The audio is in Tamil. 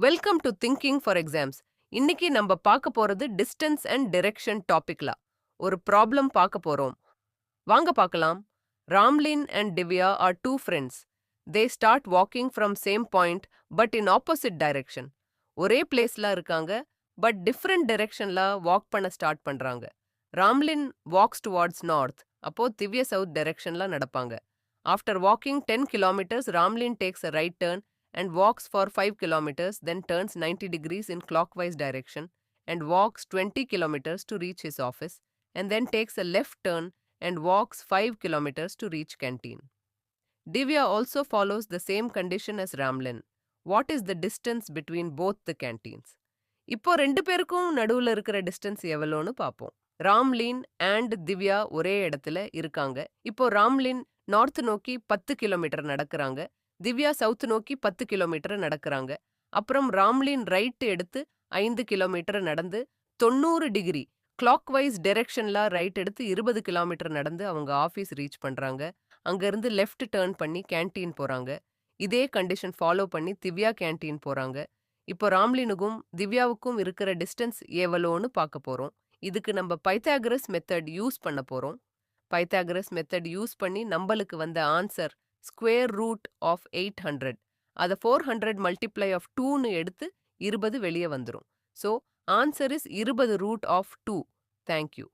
Welcome to thinking for exams. இன்னைக்கு நம்ம பார்க்க போறது டிஸ்டன்ஸ் அண்ட் டிரெக்ஷன் டாபிக்ல ஒரு ப்ராப்ளம் பார்க்க போறோம். வாங்க பார்க்கலாம். Ramlin and Divya are two friends. They start walking from same point but in opposite direction. ஒரே பிளேஸ்ல இருக்காங்க பட் டிஃப்ரெண்ட் டைரக்ஷன்ல வாக் பண்ண ஸ்டார்ட் பண்றாங்க. ராம்லின் வாக்ஸ் டுவார்ட்ஸ் நார்த், அப்போ திவ்யா சவுத் டைரக்ஷன்ல நடப்பாங்க. After walking 10 kilometers, Ramlin takes a right turn and walks for 5 kilometers, then turns 90 degrees in clockwise direction and walks 20 kilometers to reach his office, and then takes a left turn and walks 5 kilometers to reach canteen. Divya also follows the same condition as Ramlin. What is the distance between both the canteens? இப்போ ரெண்டு பேருக்கும் நடுவுல இருக்கிற டிஸ்டன்ஸ் எவ்வளோன்னு பார்ப்போம். ராம்லின் அண்ட் திவ்யா ஒரே இடத்துல இருக்காங்க. இப்போ ராம்லின் நார்த் நோக்கி 10 கிலோமீட்டர் நடக்கிறாங்க. திவ்யா சவுத் நோக்கி 10 கிலோமீட்டர் நடக்கிறாங்க. அப்புறம் ராம்லின் ரைட் எடுத்து 5 கிலோமீட்டர் நடந்து 90 டிகிரி கிளாக்வைஸ் டைரக்ஷன்ல ரைட் எடுத்து 20 கிலோமீட்டர் நடந்து அவங்க ஆஃபீஸ் ரீச் பண்றாங்க. அங்கிருந்து லெஃப்ட் டர்ன் பண்ணி கேன்டீன் போறாங்க. இதே கண்டிஷன் ஃபாலோ பண்ணி திவ்யா கேன்டீன் போறாங்க. இப்போ ராம்லினுக்கும் திவ்யாவுக்கும் இருக்கிற டிஸ்டன்ஸ் எவ்வளோன்னு பார்க்க போறோம். இதுக்கு நம்ம பைத்தாகரஸ் மெத்தட் யூஸ் பண்ண போறோம். பைத்தாகரஸ் மெத்தட் யூஸ் பண்ணி நம்மளுக்கு வந்த ஆன்சர் ஸ்கொயர் ரூட் ஆஃப் 800. அதை 400 மல்டிப்ளை ஆஃப் 2ன்னு எடுத்து 20 வெளியே வந்துடும். So answer is 20 root of 2. Thank you.